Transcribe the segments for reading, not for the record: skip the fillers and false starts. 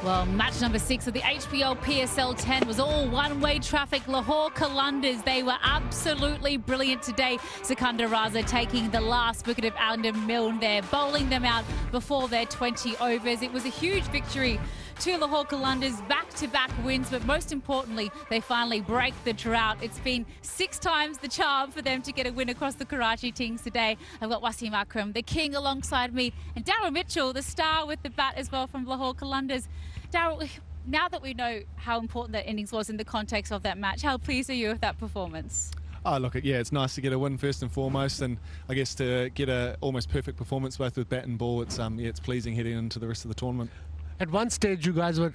Well, match number 6 of the HBL PSL 10 was all one-way traffic. Lahore Qalandars, they were absolutely brilliant today. Sikandar Raza taking the last wicket of Adam Milne there, bowling them out before their 20 overs. It was a huge victory to Lahore Qalandars, back-to-back wins, but most importantly, they finally break the drought. It's been 6 times the charm for them to get a win across the Karachi teams today. I've got Wasim Akram, the king, alongside me, and Daryl Mitchell, the star with the bat as well from Lahore Qalandars. Daryl, now that we know how important that innings was in the context of that match, how pleased are you with that performance? Oh, look, yeah, it's nice to get a win first and foremost, and I guess to get a almost perfect performance both with bat and ball. It's it's pleasing heading into the rest of the tournament. At one stage, you guys were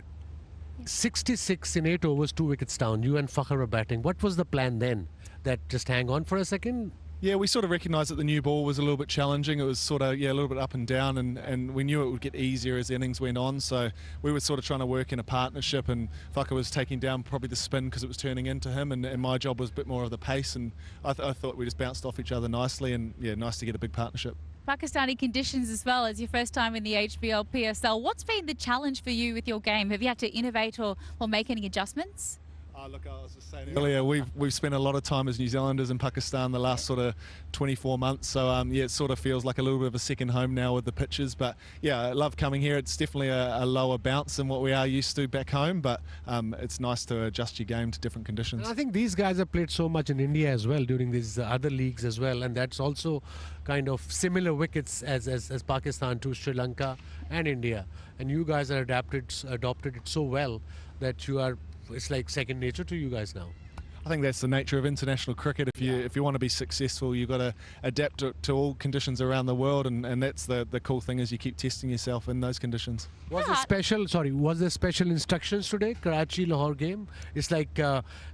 66 in 8 overs, 2 wickets down. You and Fakhar were batting. What was the plan then? That just hang on for a second? Yeah, we sort of recognised that the new ball was a little bit challenging. It was sort of, a little bit up and down, and we knew it would get easier as the innings went on. So we were sort of trying to work in a partnership, and Fakhar was taking down probably the spin because it was turning into him, and my job was a bit more of the pace, and I thought we just bounced off each other nicely, and yeah, nice to get a big partnership. Pakistani conditions as well, as your first time in the HBL PSL. What's been the challenge for you with your game? Have you had to innovate or make any adjustments? Look, I was just saying earlier, we've spent a lot of time as New Zealanders in Pakistan the last sort of 24 months, so yeah, it sort of feels like a little bit of a second home now with the pitches. But yeah, I love coming here. It's definitely a lower bounce than what we are used to back home, but it's nice to adjust your game to different conditions. And I think these guys have played so much in India as well during these other leagues as well, and that's also kind of similar wickets as Pakistan to Sri Lanka and India. And you guys are adopted it so well that it's like second nature to you guys now. I think that's the nature of international cricket. If you want to be successful, you've got to adapt to all conditions around the world, and that's the cool thing, is you keep testing yourself in those conditions. Was there special instructions today? Karachi Lahore game? It's like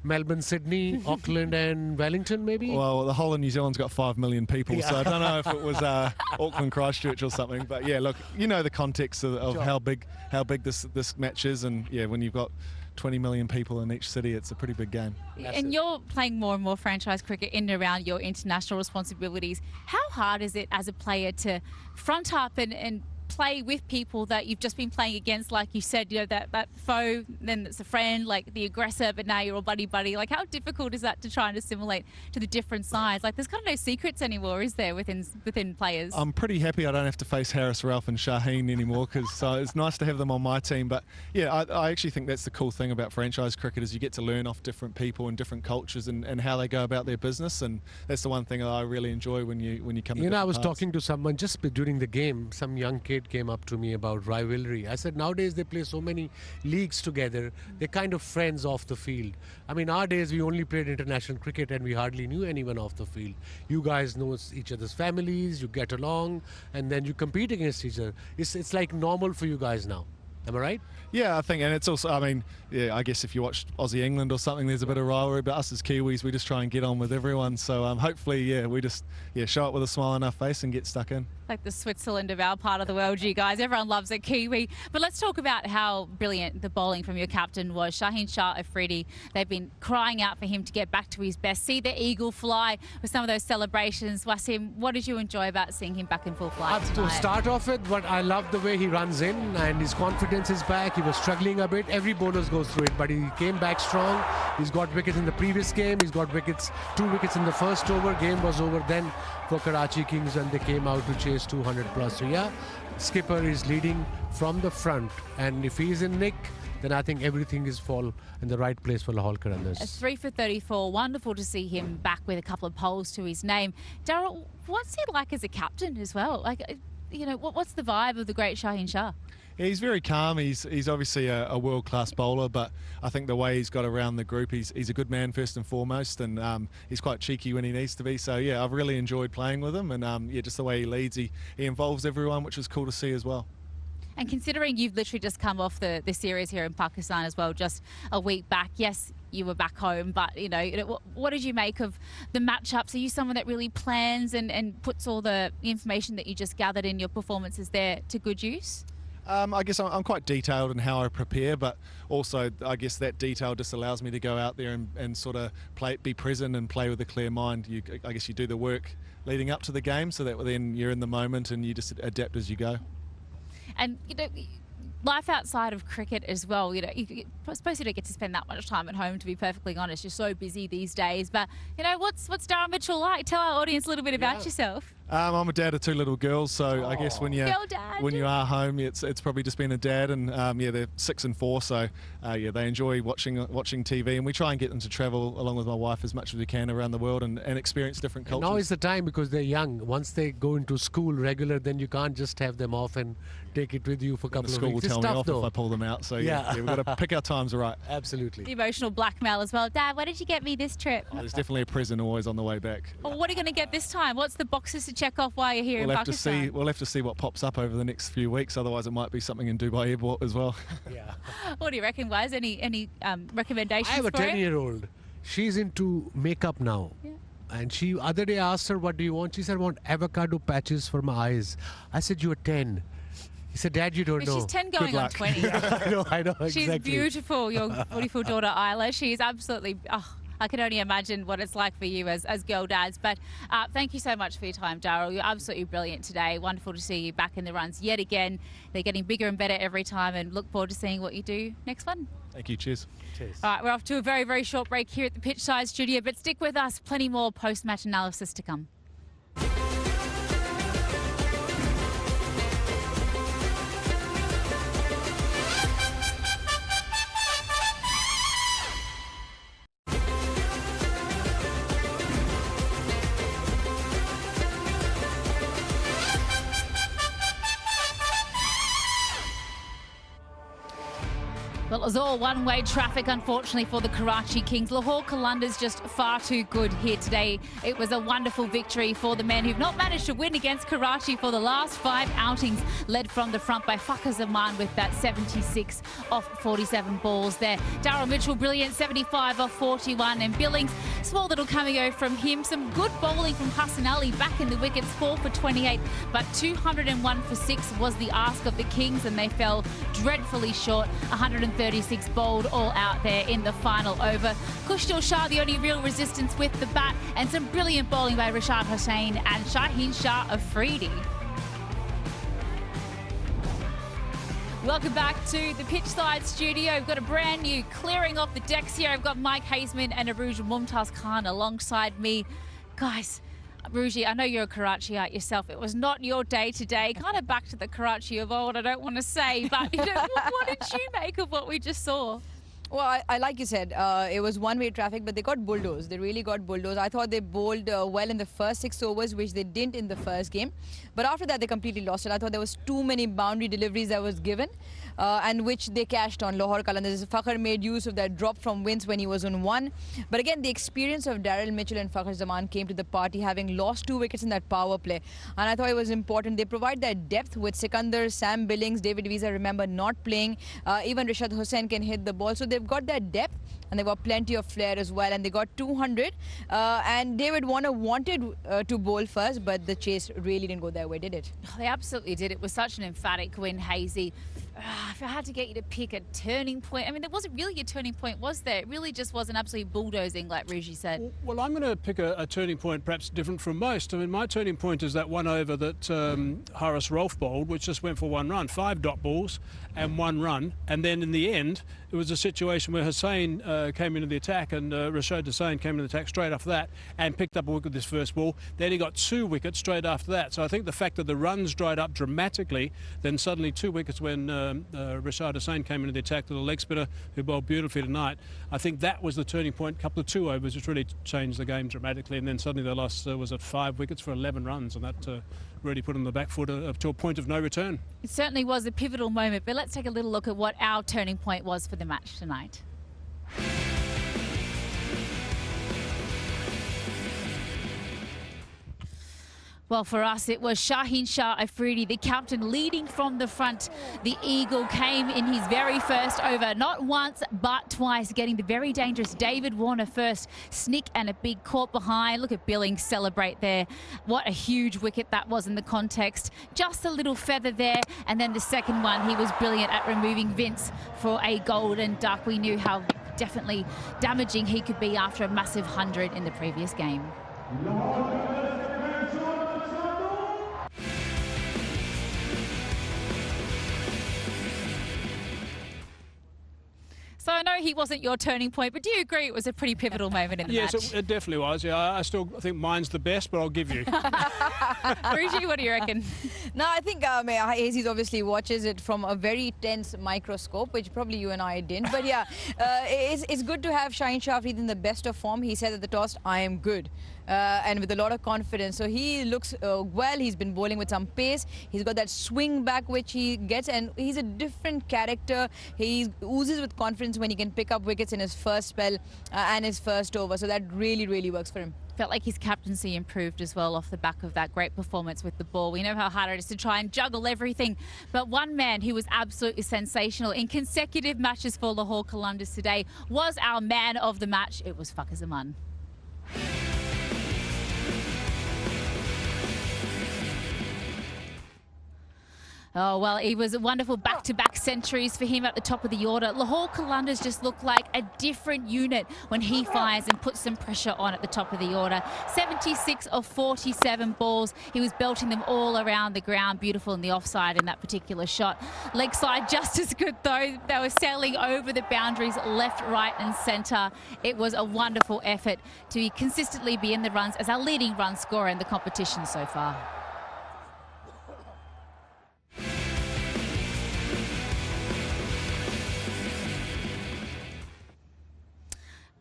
Melbourne, Sydney, Auckland and Wellington maybe? Well, the whole of New Zealand's got 5 million people, so I don't know if it was Auckland, Christchurch or something. But yeah, look, you know the context of sure. how big this match is, and yeah, when you've got 20 million people in each city, it's a pretty big game. And you're playing more and more franchise cricket in and around your international responsibilities. How hard is it as a player to front up and play with people that you've just been playing against, like you said, that foe, then it's a friend, like the aggressor, but now you're all buddy-buddy. Like, how difficult is that to try and assimilate to the different sides? Like, there's kind of no secrets anymore, is there, within players? I'm pretty happy I don't have to face Harris, Ralph and Shaheen anymore, because it's nice to have them on my team. But yeah, I actually think that's the cool thing about franchise cricket, is you get to learn off different people and different cultures and how they go about their business, and that's the one thing that I really enjoy when you come. I was talking to someone just during the game. Some young kid came up to me about rivalry. I said nowadays they play so many leagues together, they're kind of friends off the field. I mean, our days we only played international cricket and we hardly knew anyone off the field. You guys know each other's families, you get along, and then you compete against each other. It's like normal for you guys now. Am I right? Yeah, I think, and it's also, I mean, yeah, I guess if you watch Aussie England or something, there's a bit of rivalry, but us as Kiwis, we just try and get on with everyone. So hopefully, yeah, we just show up with a smile on our face and get stuck in. Like the Switzerland of our part of the world, you guys. Everyone loves a Kiwi. But let's talk about how brilliant the bowling from your captain was, Shaheen Afridi. They've been crying out for him to get back to his best. See the eagle fly with some of those celebrations. Wasim, what did you enjoy about seeing him back in full flight tonight? To start off with, but I love the way he runs in and his confidence is back. He was struggling a bit. Every bowler goes through it, but he came back strong. He's got wickets in the previous game. He's got 2 wickets in the first over. Game was over then for Karachi Kings, and they came out to chase 200 plus. So yeah, skipper is leading from the front, and if he's in nick, then I think everything is fall in the right place for Lahore Qalandars. 3 for 34. Wonderful to see him back with a couple of poles to his name. Daryl, what's he like as a captain as well? Like, what's the vibe of the great Shaheen Shah? Yeah, he's very calm. He's obviously a world-class bowler, but I think the way he's got around the group, he's a good man first and foremost, and he's quite cheeky when he needs to be. So yeah, I've really enjoyed playing with him, and yeah, just the way he leads, he involves everyone, which is cool to see as well. And considering you've literally just come off the series here in Pakistan as well, just a week back, yes, you were back home, but what did you make of the matchups? Are you someone that really plans and puts all the information that you just gathered in your performances there to good use? I guess I'm quite detailed in how I prepare, but also I guess that detail just allows me to go out there and sort of be present and play with a clear mind. I guess you do the work leading up to the game, so that then you're in the moment and you just adapt as you go. And life outside of cricket as well. You know, I suppose you don't get to spend that much time at home, to be perfectly honest. You're so busy these days. But, you know, what's Daryl Mitchell like? Tell our audience a little bit about yourself. I'm a dad of 2 little girls, so I guess when you are home, it's probably just being a dad, and they're 6 and 4, so they enjoy watching TV, and we try and get them to travel along with my wife as much as we can around the world and experience different cultures. And now is the time, because they're young. Once they go into school regular, then you can't just have them off and take it with you for a couple of weeks. The school will tell me off if I pull them out, so we've got to pick our times right. Absolutely. The emotional blackmail as well. Dad, what did you get me this trip? There's definitely a present always on the way back. Well, what are you going to get this time? What's the boxes to check off while you're here in Pakistan? We'll have to see what pops up over the next few weeks. Otherwise, it might be something in Dubai Airport as well. Yeah. What do you reckon, Wise? Any recommendations? I have a for 10-year-old. She's into makeup now. Yeah. And she other day asked her, what do you want? She said, I want avocado patches for my eyes. I said, you're 10. He said, Dad, you don't know. She's 10 going on 20. I know, exactly. She's beautiful, your beautiful daughter, Isla. She's absolutely... I can only imagine what it's like for you as girl dads. But thank you so much for your time, Daryl. You're absolutely brilliant today. Wonderful to see you back in the runs yet again. They're getting bigger and better every time, and look forward to seeing what you do next one. Thank you. Cheers. Cheers. All right, we're off to a very, very short break here at the Pitchside Studio, but stick with us. Plenty more post-match analysis to come. Well, it was all one-way traffic, unfortunately, for the Karachi Kings. Lahore Qalandars just far too good here today. It was a wonderful victory for the men who've not managed to win against Karachi for the last 5 outings, led from the front by Fakhar Zaman with that 76 off 47 balls there. Daryl Mitchell, brilliant, 75 off 41, and Billings, small little cameo from him. Some good bowling from Hassan Ali back in the wickets, 4 for 28, but 201 for 6 was the ask of the Kings, and they fell dreadfully short. 136 bowled all out there in the final over. Kushdil Shah, the only real resistance with the bat, and some brilliant bowling by Rashad Hussain and Shaheen Afridi. Welcome back to the Pitchside Studio. We've got a brand new clearing off the decks here. I've got Mike Hazeman and Aruj Mumtaz Khan alongside me. Guys, Ruji, I know you're a Karachiite yourself. It was not your day today. Kind of back to the Karachi of old, I don't want to say, but you know, what did you make of what we just saw? Well, I like you said, it was one-way traffic, but they got bulldozed. They really got bulldozed. I thought they bowled well in the first 6 overs, which they didn't in the first game. But after that, they completely lost it. I thought there was too many boundary deliveries that was given, and which they cashed on. Lahore Qalandars. Fakhar made use of that drop from Vince when he was on 1. But again, the experience of Daryl Mitchell and Fakhar Zaman came to the party, having lost 2 wickets in that power play. And I thought it was important. They provide that depth with Sikandar, Sam Billings, David Visa, remember, not playing. Even Rashad Hussain can hit the ball. So they've got that depth, and they've got plenty of flair as well. And they got 200. And David Warner wanted to bowl first, but the chase really didn't go their way, did it? They absolutely did. It was such an emphatic win, Hazy. If I had to get you to pick a turning point, I mean, there wasn't really a turning point, was there? It really just was an absolute bulldozing, like Ruji said. Well, I'm going to pick a turning point perhaps different from most. I mean, my turning point is that one over that Haris Rolfe bowled, which just went for 1 run, 5 dot balls and 1 run. And then in the end, it was a situation where Hussain came into the attack, and Rashad Hussain came into the attack straight after that and picked up a wicket with his first ball. Then he got 2 wickets straight after that. So I think the fact that the runs dried up dramatically, then suddenly 2 wickets when Rashad Hussain came into the attack, to the leg spinner who bowled beautifully tonight. I think that was the turning point. A couple of 2 overs which really changed the game dramatically, and then suddenly they lost, was it 5 wickets for 11 runs, and that really put them on the back foot to a point of no return. It certainly was a pivotal moment, but let's take a little look at what our turning point was for the match tonight. Well, for us, it was Shaheen Afridi, the captain, leading from the front. The Eagle came in his very first over, not once, but twice, getting the very dangerous David Warner first. Snick and a big caught behind. Look at Billings celebrate there. What a huge wicket that was in the context. Just a little feather there. And then the second one, he was brilliant at removing Vince for a golden duck. We knew how definitely damaging he could be after a massive 100 in the previous game. So I know he wasn't your turning point, but do you agree it was a pretty pivotal moment in the match? Yes, it definitely was. Yeah, I still think mine's the best, but I'll give you. Ruji, what do you reckon? No, I think Hazy's obviously watches it from a very tense microscope, which probably you and I didn't. But yeah, it's good to have Shaheen Afridi in the best of form. He said at the toss, I am good. And with a lot of confidence. So he looks well. He's been bowling with some pace. He's got that swing back which he gets, and he's a different character. He oozes with confidence when he can pick up wickets in his first spell and his first over. So that really, really works for him. Felt like his captaincy improved as well off the back of that great performance with the ball. We know how hard it is to try and juggle everything, but one man who was absolutely sensational in consecutive matches for Lahore Qalandars today was our man of the match. It was Fakhar Zaman. Oh, well, it was a wonderful back-to-back centuries for him at the top of the order. Lahore Qalandars just looked like a different unit when he fires and puts some pressure on at the top of the order. 76 of 47 balls. He was belting them all around the ground. Beautiful in the offside in that particular shot. Leg side just as good, though. They were sailing over the boundaries left, right and centre. It was a wonderful effort to consistently be in the runs as our leading run scorer in the competition so far.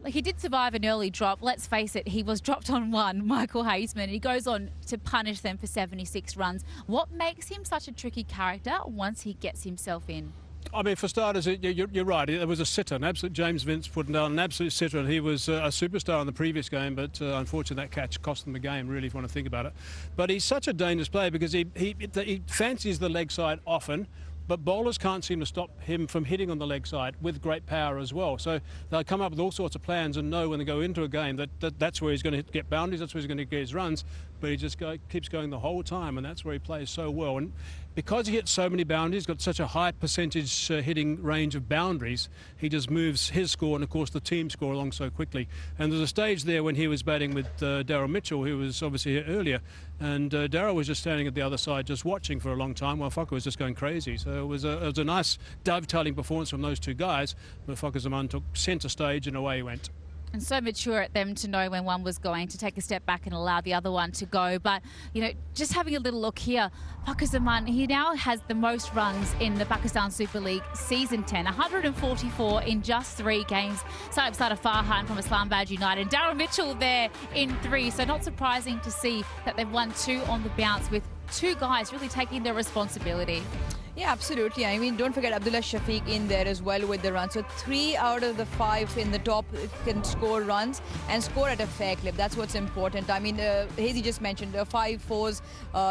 He did survive an early drop. Let's face it, he was dropped on one, Michael Hazeman, and he goes on to punish them for 76 runs. What makes him such a tricky character once he gets himself in? I mean, for starters, you're right. It was a sitter, an absolute James Vince putting down an absolute sitter, and he was a superstar in the previous game, but unfortunately that catch cost them the game, really, if you want to think about it. But he's such a dangerous player because he fancies the leg side often, but bowlers can't seem to stop him from hitting on the leg side with great power as well. So they'll come up with all sorts of plans and know when they go into a game that's where he's going to get boundaries, that's where he's going to get his runs, but he just keeps going the whole time, and that's where he plays so well. And because he hits so many boundaries, got such a high percentage hitting range of boundaries, he just moves his score and, of course, the team score along so quickly. And there's a stage there when he was batting with Daryl Mitchell, who was obviously here earlier, and Daryl was just standing at the other side just watching for a long time while Fakhar was just going crazy. So it was a nice dovetailing performance from those two guys, but Fakhar Zaman took centre stage and away he went. And so mature at them to know when one was going to take a step back and allow the other one to go. But, you know, just having a little look here, Fakhar Zaman, he now has the most runs in the Pakistan Super League Season 10, 144 in just 3 games. Saib Sada Farhan from Islamabad United. Daryl Mitchell there in 3. So not surprising to see that they've won 2 on the bounce with 2 guys really taking their responsibility. Yeah, absolutely. I mean, don't forget Abdullah Shafiq in there as well with the run. So 3 out of the 5 in the top can score runs and score at a fair clip. That's what's important. I mean, Hazy just mentioned 5 fours,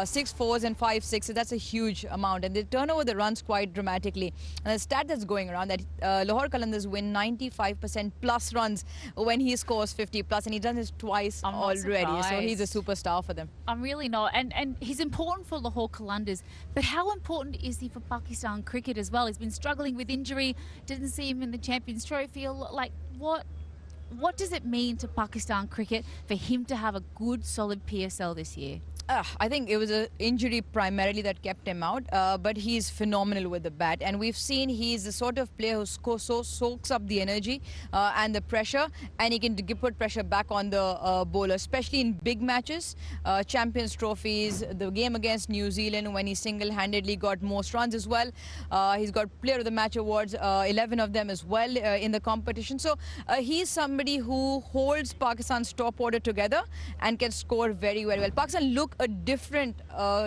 6 fours and 5 sixes. That's a huge amount. And they turn over the runs quite dramatically. And the stat that's going around that Lahore Qalandars win 95% plus runs when he scores 50 plus. And he's done this twice already. So he's a superstar for them. I'm really not. And he's important for Lahore Qalandars. But how important is he for Pakistan cricket as well? He's been struggling with injury, didn't see him in the Champions Trophy. Like, what does it mean to Pakistan cricket for him to have a good, solid PSL this year? I think it was an injury primarily that kept him out, but he's phenomenal with the bat. And we've seen he's the sort of player who soaks up the energy and the pressure, and he can put pressure back on the bowler, especially in big matches, Champions Trophies, the game against New Zealand when he single-handedly got most runs as well. He's got Player of the Match awards, 11 of them as well in the competition. So he's somebody who holds Pakistan's top order together and can score very, very well. Pakistan look a different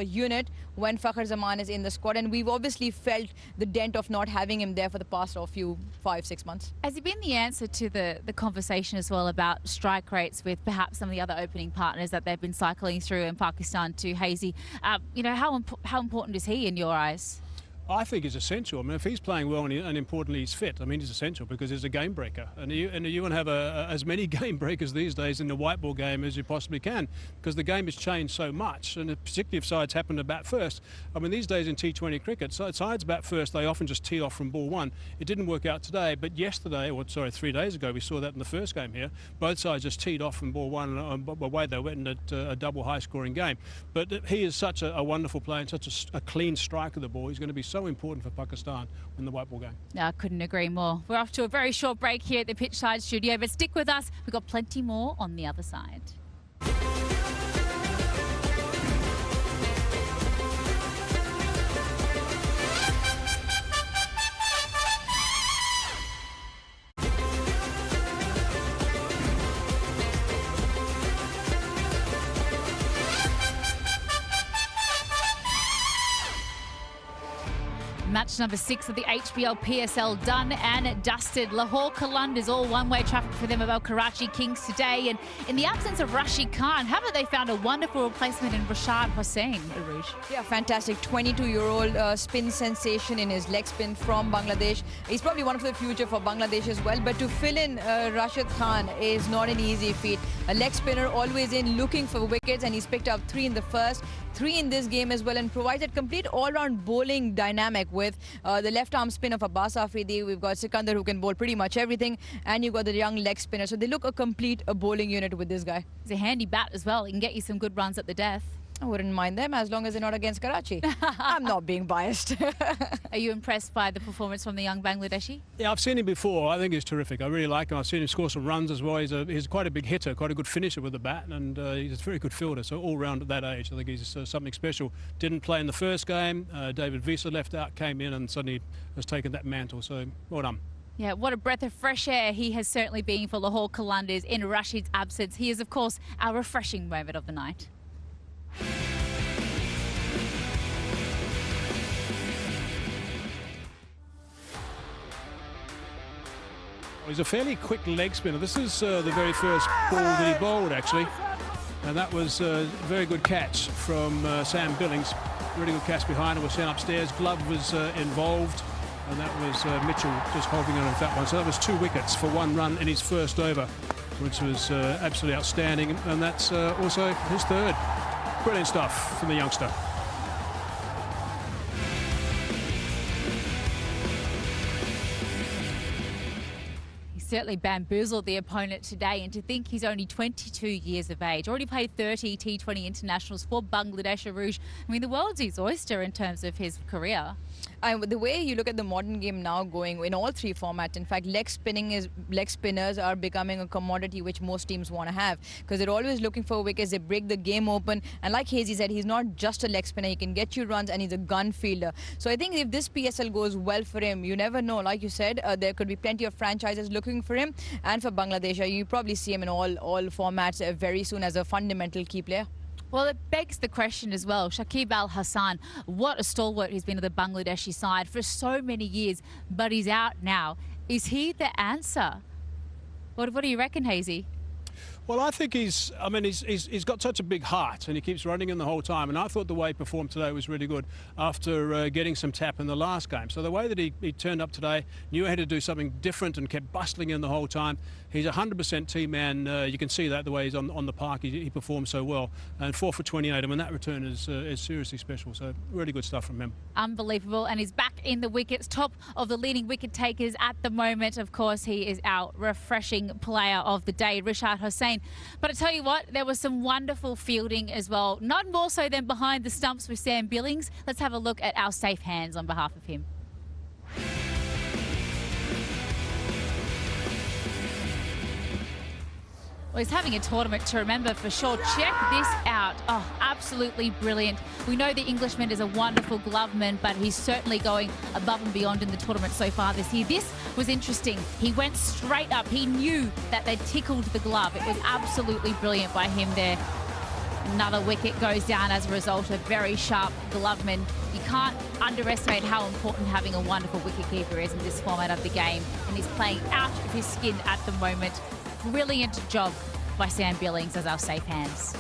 unit when Fakhar Zaman is in the squad, and we've obviously felt the dent of not having him there for the past 5-6 months. Has he been the answer to the conversation as well about strike rates with perhaps some of the other opening partners that they've been cycling through in Pakistan to Hazy? You know, how important is he in your eyes? I think he's essential. I mean, if he's playing well and importantly he's fit, I mean, he's essential because he's a game breaker. And you want to have as many game breakers these days in the white ball game as you possibly can, because the game has changed so much, and particularly if sides happen to bat first. I mean, these days in T20 cricket, sides bat first, they often just tee off from ball 1. It didn't work out today, but yesterday, or sorry, 3 days ago, we saw that in the first game here. Both sides just teed off from ball 1, and away they went in a double high-scoring game. But he is such a wonderful player and such a clean strike of the ball. He's going to be so so important for Pakistan in the white ball game. No, I couldn't agree more. We're off to a very short break here at the Pitchside studio, but stick with us. We've got plenty more on the other side. Match number 6 of the HBL PSL done and dusted. Lahore Qalandars, all one-way traffic for them about Karachi Kings today. And in the absence of Rashid Khan, haven't they found a wonderful replacement in Rashad Hussain, Aruj? Yeah, fantastic. 22-year-old spin sensation in his leg spin from Bangladesh. He's probably one of the future for Bangladesh as well. But to fill in Rashid Khan is not an easy feat. A leg spinner always in looking for wickets, and he's picked up 3 in the first, 3 in this game as well, and provided complete all-round bowling dynamic with the left-arm spin of Abbas Afridi. We've got Sikandar who can bowl pretty much everything, and you've got the young leg spinner. So they look a complete bowling unit with this guy. He's a handy bat as well. He can get you some good runs at the death. I wouldn't mind them as long as they're not against Karachi. I'm not being biased. Are you impressed by the performance from the young Bangladeshi? Yeah, I've seen him before. I think he's terrific. I really like him. I've seen him score some runs as well. He's quite a big hitter, quite a good finisher with the bat, and he's a very good fielder. So all round at that age, I think he's something special. Didn't play in the first game. David Visa left out, came in, and suddenly has taken that mantle. So well done. Yeah, what a breath of fresh air he has certainly been for Lahore Qalandars in Rashid's absence. He is, of course, our refreshing moment of the night. He's a fairly quick leg spinner. This is the very first ball that he bowled, actually. And that was a very good catch from Sam Billings. Really good catch behind him. Was sent upstairs. Glove was involved. And that was Mitchell just holding on with that one. So that was 2 wickets for 1 run in his first over, which was absolutely outstanding. And that's also his 3rd. Brilliant stuff from the youngster. Certainly bamboozled the opponent today, and to think he's only 22 years of age, already played 30 T20 internationals for Bangladesh. Aruj, I mean, the world's his oyster in terms of his career. The way you look at the modern game now going in all 3 formats, in fact, leg spinners are becoming a commodity which most teams want to have, because they're always looking for wickets. They break the game open, and like Hazy said, he's not just a leg spinner. He can get you runs, and he's a gun fielder. So I think if this PSL goes well for him, you never know. Like you said, there could be plenty of franchises looking for him, and for Bangladesh, you probably see him in all formats very soon as a fundamental key player. Well, it begs the question as well. Shakib Al Hassan, what a stalwart he's been of the Bangladeshi side for so many years, but he's out now. Is he the answer? What do you reckon, Hazy? Well, I think he's got such a big heart, and he keeps running in the whole time. And I thought the way he performed today was really good after getting some tap in the last game. So the way that he turned up today, knew he had to do something different and kept bustling in the whole time. He's a 100% team man. You can see that the way he's on the park. He performs so well. And 4 for 28. I mean, that return is seriously special. So really good stuff from him. Unbelievable. And he's back in the wickets, top of the leading wicket takers at the moment. Of course, he is our refreshing player of the day, Rashad Hussain. But I tell you what, there was some wonderful fielding as well. Not more so than behind the stumps with Sam Billings. Let's have a look at our safe hands on behalf of him. Well, he's having a tournament to remember for sure. Check this out. Oh, absolutely brilliant. We know the Englishman is a wonderful gloveman, but he's certainly going above and beyond in the tournament so far this year. This was interesting. He went straight up. He knew that they tickled the glove. It was absolutely brilliant by him there. Another wicket goes down as a result of very sharp gloveman. You can't underestimate how important having a wonderful wicketkeeper is in this format of the game. And he's playing out of his skin at the moment. Brilliant job by Sam Billings as our safe hands.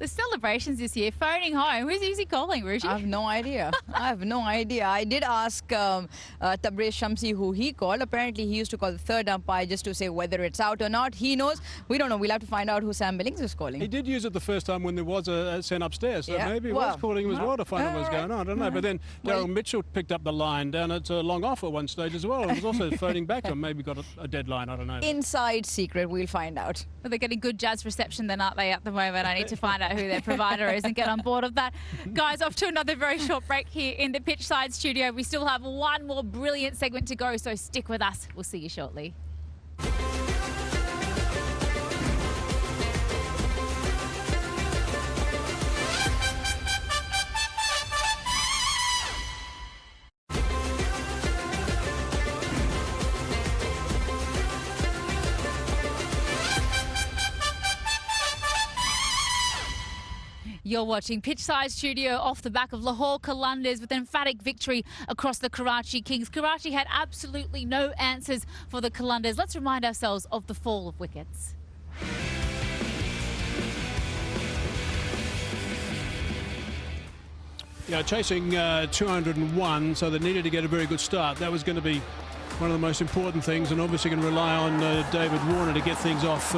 The celebrations this year, phoning home. Who's he calling, Ruji? I have no idea. I have no idea. I did ask Tabrez Shamsi who he called. Apparently, he used to call the third umpire just to say whether it's out or not. He knows. We don't know. We'll have to find out who Sam Billings was calling. He did use it the first time when there was a sent upstairs, so maybe he was calling him as well to find out what was going on. I don't know. But then Daryl Mitchell picked up the line down at long off at one stage as well. He was also phoning back to him. Maybe got a deadline. I don't know. Inside secret. We'll find out. Well, they're getting good jazz reception then, aren't they, at the moment? I need to find out who their provider is and get on board of that. Guys, off to another very short break here in the pitchside studio. We still have one more brilliant segment to go, so stick with us. We'll see you shortly. You're watching Pitchside Studio off the back of Lahore Qalandars with an emphatic victory across the Karachi Kings. Karachi had absolutely no answers for the Qalandars. Let's remind ourselves of the fall of wickets. Yeah, chasing 201, so they needed to get a very good start. That was going to be one of the most important things, and obviously going to rely on David Warner to get things off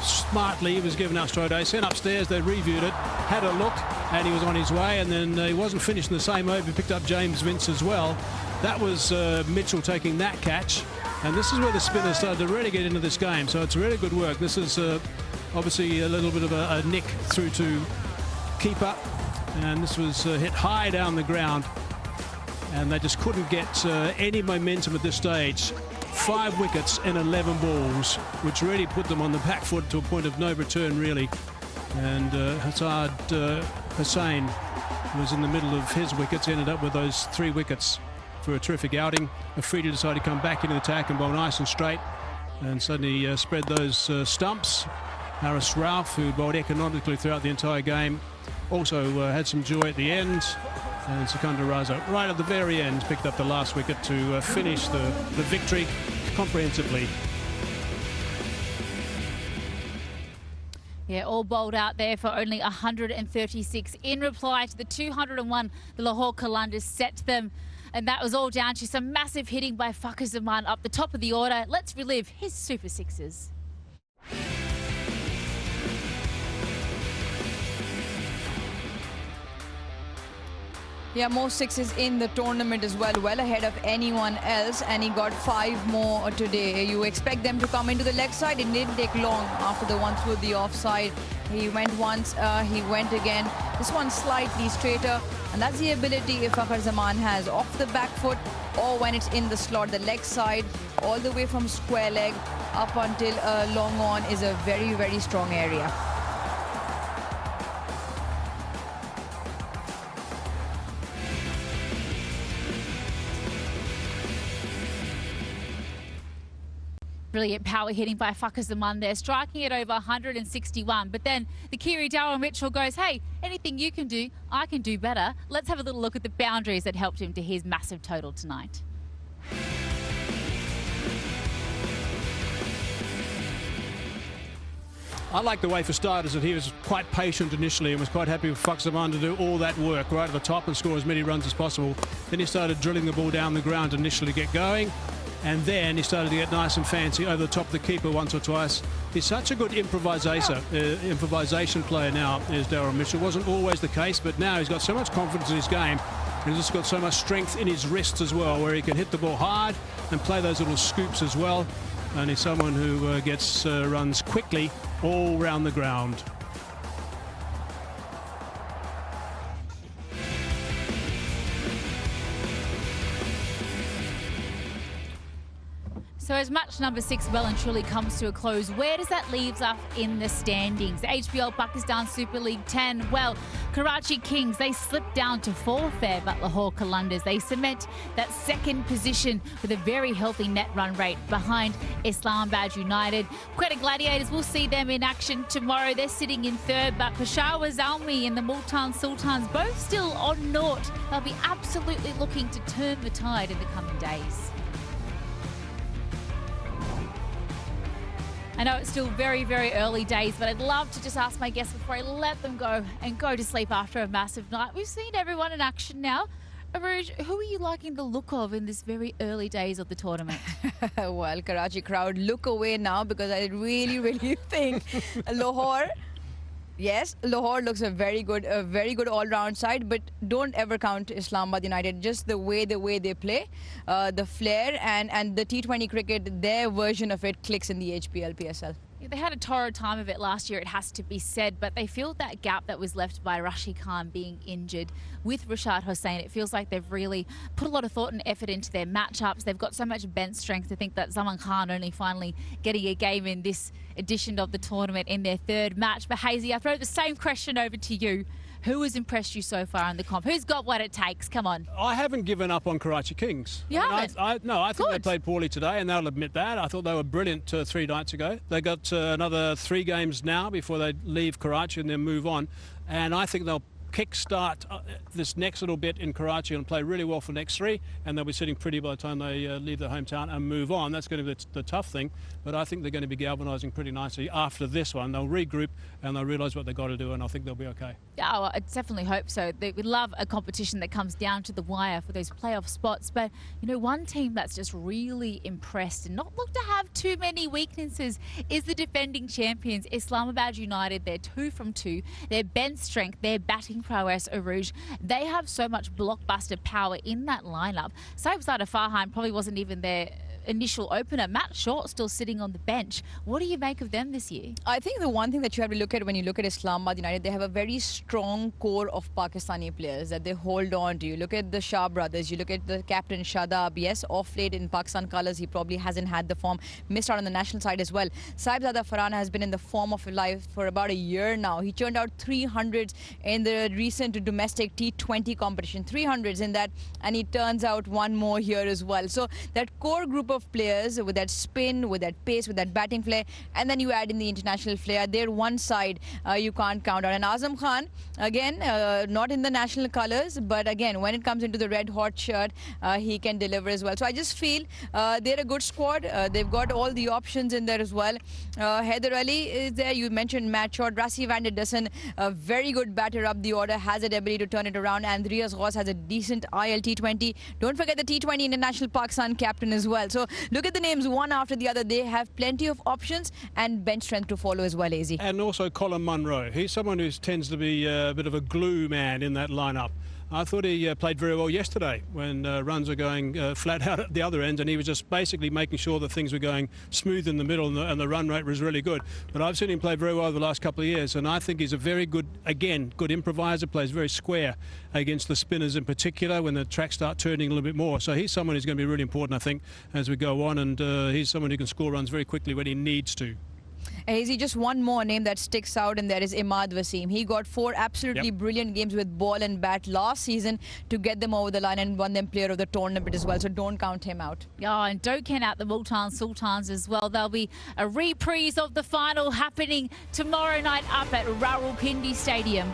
smartly. He was given out straight away, sent upstairs, they reviewed it, had a look, and he was on his way, and then he wasn't finished in the same over. He picked up James Vince as well. That was Mitchell taking that catch, and this is where the spinners started to really get into this game, so it's really good work. This is obviously a little bit of a nick through to keeper, and this was hit high down the ground. And they just couldn't get any momentum at this stage. 5 wickets in 11 balls, which really put them on the back foot to a point of no return, really. And Hazard Hussain was in the middle of his wickets, ended up with those 3 wickets for a terrific outing. Afridi decided to come back into the attack and bowl nice and straight, and suddenly spread those stumps. Haris Rauf, who bowled economically throughout the entire game, also had some joy at the end. And Shaheen Afridi, right at the very end, picked up the last wicket to finish the victory comprehensively. Yeah, all bowled out there for only 136 in reply to the 201 the Lahore Qalandars set them. And that was all down to some massive hitting by Fakhar Zaman up the top of the order. Let's relive his super sixes. Yeah, most sixes in the tournament as well ahead of anyone else, and he got 5 more today. You expect them to come into the leg side. It didn't take long after the one through the offside. He went once, he went again. This one slightly straighter, and that's the ability Fakhar Zaman has off the back foot, or when it's in the slot, the leg side, all the way from square leg up until long on is a very, very strong area. Brilliant power hitting by Fakhar Zaman there, striking it over 161. But then the Kiwi Daryl Mitchell goes, hey, anything you can do, I can do better. Let's have a little look at the boundaries that helped him to his massive total tonight. I like the way, for starters, that he was quite patient initially and was quite happy with Fakhar Zaman to do all that work right at the top and score as many runs as possible. Then he started drilling the ball down the ground initially to get going. And then he started to get nice and fancy over the top of the keeper once or twice. He's such a good improvisation player now, is Daryl Mitchell. Wasn't always the case, but now he's got so much confidence in his game. He's just got so much strength in his wrists as well, where he can hit the ball hard and play those little scoops as well. And he's someone who gets runs quickly all round the ground. So as match number 6 well and truly comes to a close, where does that leave us in the standings? The HBL Pakistan Super League 10, well, Karachi Kings, they slipped down to 4th there, but Lahore Qalandars, they cement that 2nd position with a very healthy net run rate behind Islamabad United. Quetta Gladiators, we'll see them in action tomorrow. They're sitting in 3rd, but Peshawar Zalmi and the Multan Sultans both still on naught. They'll be absolutely looking to turn the tide in the coming days. I know it's still very, very early days, but I'd love to just ask my guests before I let them go and go to sleep after a massive night. We've seen everyone in action now. Aruj, who are you liking the look of in this very early days of the tournament? Well, Karachi crowd, look away now, because I really, really think Lahore... Yes, Lahore looks a very good all-round side, but don't ever count Islamabad United. Just the way they play, the flair and the T20 cricket, their version of it clicks in the HBL PSL. Yeah, they had a torrid time of it last year, it has to be said, but they filled that gap that was left by Rashid Khan being injured with Rashad Hossain. It feels like they've really put a lot of thought and effort into their matchups. They've got so much bench strength. I think that Zaman Khan only finally getting a game in this edition of the tournament in their third match. But Hazy, I throw the same question over to you. Who has impressed you so far in the comp? Who's got what it takes? Come on. I haven't given up on Karachi Kings. You haven't? I think they played poorly today, and they'll admit that. I thought they were brilliant 3 nights ago. They got another 3 games now before they leave Karachi and then move on. And I think they'll kickstart this next little bit in Karachi and play really well for the next 3, and they'll be sitting pretty by the time they leave their hometown and move on. That's going to be the tough thing, but I think they're going to be galvanising pretty nicely after this one. They'll regroup and they'll realise what they've got to do, and I think they'll be okay. Yeah, well, I definitely hope so. We love a competition that comes down to the wire for those playoff spots, but you know, one team that's just really impressed and not looked to have too many weaknesses is the defending champions, Islamabad United. They're 2 from 2. Their bench strength, their batting prowess, Aruj, they have so much blockbuster power in that lineup. Saibzada Farhan probably wasn't even their initial opener. Matt Short still sitting on the bench. What do you make of them this year? I think the one thing that you have to look at when you look at Islamabad United, they have a very strong core of Pakistani players that they hold on to. You look at the Shah brothers, you look at the captain Shadab. Yes, off late in Pakistan colours, he probably hasn't had the form, missed out on the national side as well. Saibzada Farhan has been in the form of life for about a year now. He churned out 300s in the recent domestic T20 competition, 300s in that, and he turns out 1 more here as well. So that core group of players with that spin, with that pace, with that batting flair, and then you add in the international flair, they're one side you can't count out. And Azam Khan, again, not in the national colours, but again, when it comes into the red hot shirt, he can deliver as well. So I just feel they're a good squad. They've got all the options in there as well. Haider Ali is there. You mentioned Matt Short. Rassi van der Dussen, a very good batter up the order, has the ability to turn it around. And Riaz Ghaus has a decent IL T20. Don't forget the T20 International Pakistan captain as well. So look at the names one after the other. They have plenty of options and bench strength to follow as well, AZ. And also Colin Munro. He's someone who tends to be a bit of a glue man in that lineup. I thought he played very well yesterday when runs were going flat out at the other end, and he was just basically making sure that things were going smooth in the middle, and the run rate was really good. But I've seen him play very well the last couple of years, and I think he's a very good, again, good improviser, plays very square against the spinners in particular when the tracks start turning a little bit more. So he's someone who's going to be really important, I think, as we go on, and he's someone who can score runs very quickly when he needs to. Hazy, just one more name that sticks out, and that is Imad Wasim. He got 4 absolutely brilliant games with ball and bat last season to get them over the line and won them player of the tournament as well. So don't count him out. Yeah, and don't count out the Multan Sultans as well. There'll be a reprise of the final happening tomorrow night up at Rawalpindi Stadium.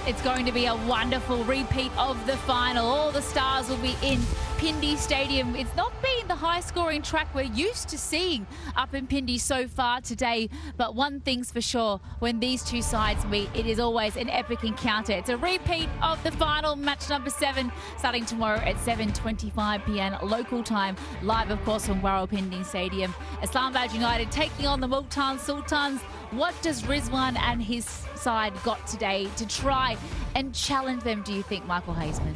It's going to be a wonderful repeat of the final. All the stars will be in Pindi Stadium. It's not been the high-scoring track we're used to seeing up in Pindi so far today, but one thing's for sure, when these two sides meet, it is always an epic encounter. It's a repeat of the final, match number 7, starting tomorrow at 7:25 p.m. local time, live, of course, from Rawalpindi Stadium. Islamabad United taking on the Multan Sultans. What does Rizwan and his side got today to try and challenge them, do you think, Michael Hazeman?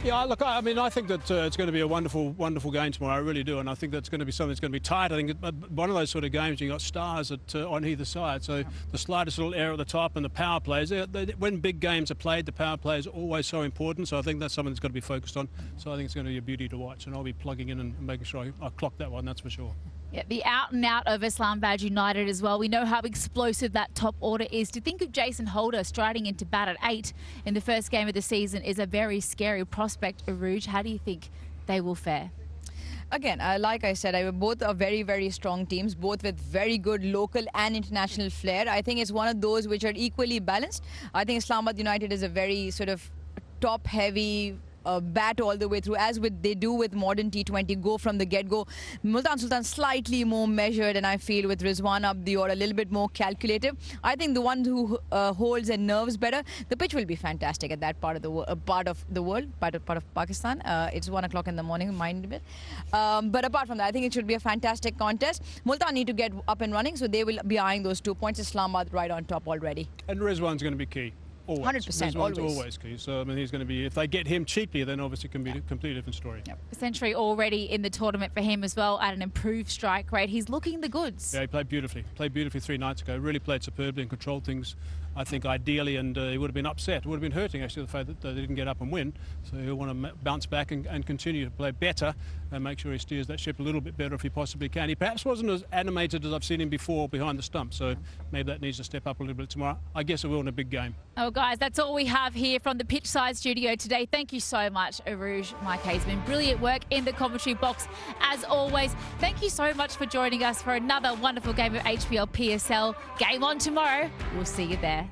Yeah, look, I mean, I think that it's going to be a wonderful, wonderful game tomorrow. I really do, and I think that's going to be something that's going to be tight. I think one of those sort of games, you got stars on either side. So the slightest little error at the top and the power plays. When big games are played, the power plays are always so important. So I think that's something that's got to be focused on. So I think it's going to be a beauty to watch, and I'll be plugging in and making sure I clock that one. That's for sure. Yeah, the out and out of Islamabad United as well. We know how explosive that top order is. To think of Jason Holder striding into bat at 8 in the first game of the season is a very scary prospect, Aruj. How do you think they will fare? Again, like I said, both are very, very strong teams, both with very good local and international flair. I think it's one of those which are equally balanced. I think Islamabad United is a very sort of top-heavy bat all the way through, as they do with modern T20, go from the get-go. Multan Sultan slightly more measured, and I feel with Rizwan up the order a little bit more calculative. I think the one who holds and nerves better, the pitch will be fantastic at that part of the world, part of Pakistan. It's 1 o'clock in the morning, mind it. But apart from that, I think it should be a fantastic contest. Multan need to get up and running, so they will be eyeing those 2 points. Islamabad right on top already. And Rizwan's going to be key. Always. 100%, Rizwan's always key. So I mean, he's going to be. If they get him cheaply, then obviously it can be a completely different story. Yep. A century already in the tournament for him as well, at an improved strike rate. He's looking the goods. Yeah, he played beautifully. Played beautifully 3 nights ago. Really played superbly and controlled things, I think, ideally. And he would have been upset. It would have been hurting, actually, the fact that they didn't get up and win. So he'll want to bounce back and continue to play better and make sure he steers that ship a little bit better if he possibly can. He perhaps wasn't as animated as I've seen him before behind the stump. So maybe that needs to step up a little bit tomorrow. I guess it will in a big game. Oh, guys, that's all we have here from the pitchside studio today. Thank you so much, Aruj. Mike Hazeman. Brilliant work in the commentary box, as always. Thank you so much for joining us for another wonderful game of HBL PSL. Game on tomorrow. We'll see you there.